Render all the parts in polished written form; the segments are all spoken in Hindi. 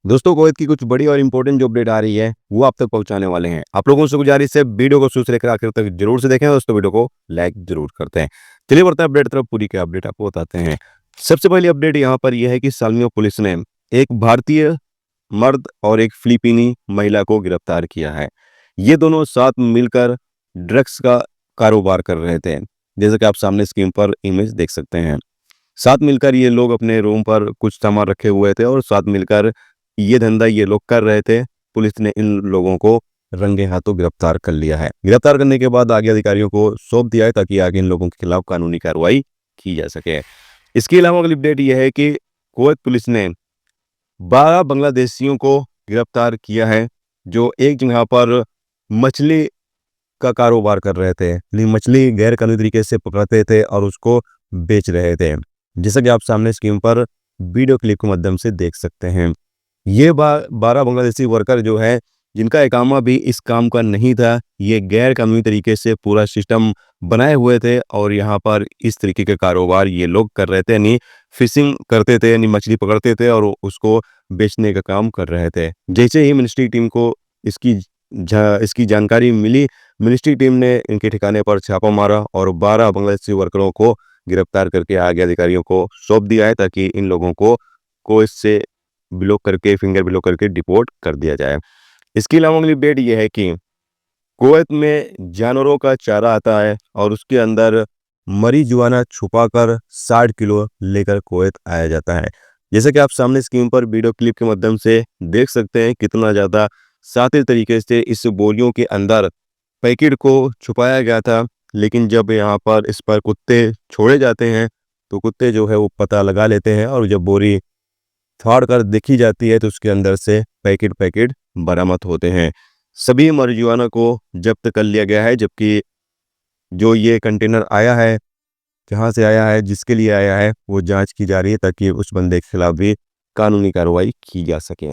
दोस्तों, कुवैत की कुछ बड़ी और इंपॉर्टेंट जो अपडेट आ रही है वो आप तक पहुंचाने वाले हैं। आप लोगों से गुजारिश है वीडियो को शुरू से लेकर आखिर तक जरूर से देखें और दोस्तों वीडियो को लाइक जरूर करते हैं। चलिए बढ़ते हैं अपडेट तरफ। पूरी के अपडेट आपको बताते हैं। सबसे पहली अपडेट यहाँ पर यह है कि सालमिया पुलिस ने एक भारतीय मर्द और एक फिलिपीनी महिला को गिरफ्तार किया है। ये दोनों साथ मिलकर ड्रग्स का कारोबार कर रहे थे। जैसा कि आप सामने स्क्रीन पर इमेज देख सकते हैं। साथ मिलकर ये लोग अपने रूम पर कुछ सामान रखे हुए थे और साथ मिलकर ये धंधा ये लोग कर रहे थे। पुलिस ने इन लोगों को रंगे हाथों गिरफ्तार कर लिया है। गिरफ्तार करने के बाद आगे अधिकारियों को सौंप दिया है ताकि आगे इन लोगों के खिलाफ कानूनी कार्रवाई की जा सके। इसके अलावा अगली अपडेट यह है कि कुवैत पुलिस ने 12 बांग्लादेशियों को गिरफ्तार किया है जो एक जगह पर मछली का कारोबार कर रहे थे। लेकिन मछली गैर कानूनी तरीके से पकड़ते थे और उसको बेच रहे थे, जैसा कि आप सामने स्क्रीन पर वीडियो क्लिप के माध्यम से देख सकते हैं। ये 12 बांग्लादेशी वर्कर जो है जिनका इकामा भी इस काम का नहीं था, ये गैर कानूनी तरीके से पूरा सिस्टम बनाए हुए थे और यहाँ पर इस तरीके के कारोबार ये लोग कर रहे थे। यानी फिशिंग करते थे, यानी मछली पकड़ते थे और उसको बेचने का काम कर रहे थे। जैसे ही मिनिस्ट्री टीम को इसकी जानकारी मिली, मिनिस्ट्री टीम ने इनके ठिकाने पर छापा मारा और 12 बांग्लादेशी वर्करों को गिरफ्तार करके आगे अधिकारियों को सौंप दिया है ताकि इन लोगों को इससे ब्लॉक करके फिंगर ब्लॉक करके डिपोर्ट कर दिया जाए। इसके अलावा अगली अपडेट यह है कि कुवैत में जानवरों का चारा आता है और उसके अंदर मरीजुआना छुपाकर 60 किलो लेकर कुवैत आया जाता है। जैसे कि आप सामने स्क्रीन पर वीडियो क्लिप के माध्यम से देख सकते हैं कितना ज़्यादा शातिर तरीके से इस बोरियों के अंदर पैकेट को छुपाया गया था। लेकिन जब यहाँ पर इस पर कुत्ते छोड़े जाते हैं तो कुत्ते जो है वो पता लगा लेते हैं और जब बोरी फाड़ कर देखी जाती है तो उसके अंदर से पैकेट बरामद होते हैं। सभी marijuana को जब्त कर लिया गया है, जबकि जो ये कंटेनर आया है, जहाँ से आया है, जिसके लिए आया है, वो जांच की जा रही है ताकि उस बंदे के खिलाफ भी कानूनी कार्रवाई की जा सके।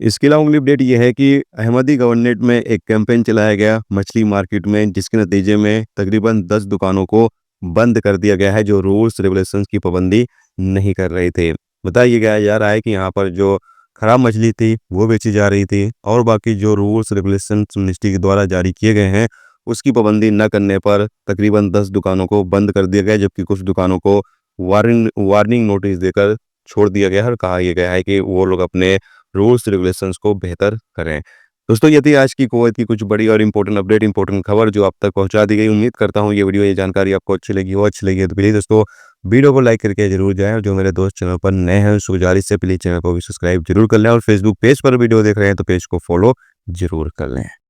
इसके अलावा अगली अपडेट यह है कि अहमदी गवर्नरेट में एक कैंपेन चलाया गया मछली मार्केट में, जिसके नतीजे में तकरीबन 10 दुकानों को बंद कर दिया गया है जो रूल्स रेगुलेशंस की पाबंदी नहीं कर रहे थे। बताया गया जा रहा है कि यहाँ पर जो खराब मछली थी वो बेची जा रही थी और बाकी जो रूल्स रेगुलेशंस मिनिस्ट्री के द्वारा जारी किए गए हैं उसकी पाबंदी न करने पर तकरीबन 10 दुकानों को बंद कर दिया गया, जबकि कुछ दुकानों को वार्निंग नोटिस देकर छोड़ दिया गया है और कहा गया है कि वो लोग अपने रूल्स रेगुलेशंस को बेहतर करें। दोस्तों, ये थी आज की कुवैत की कुछ बड़ी और इंपॉर्टेंट अपडेट, इंपॉर्टेंट खबर जो आप तक पहुंचा दी गई। उम्मीद करता हूं ये जानकारी आपको अच्छी लगी हो। तो प्लीज़ दोस्तों वीडियो को लाइक करके जरूर जाएं और जो मेरे दोस्त चैनल पर नए हैं उस गुजारिश से प्लीज़ चैनल को भी सब्सक्राइब जरूर कर लें और फेसबुक पेज पर वीडियो देख रहे हैं तो पेज को फॉलो जरूर कर लें।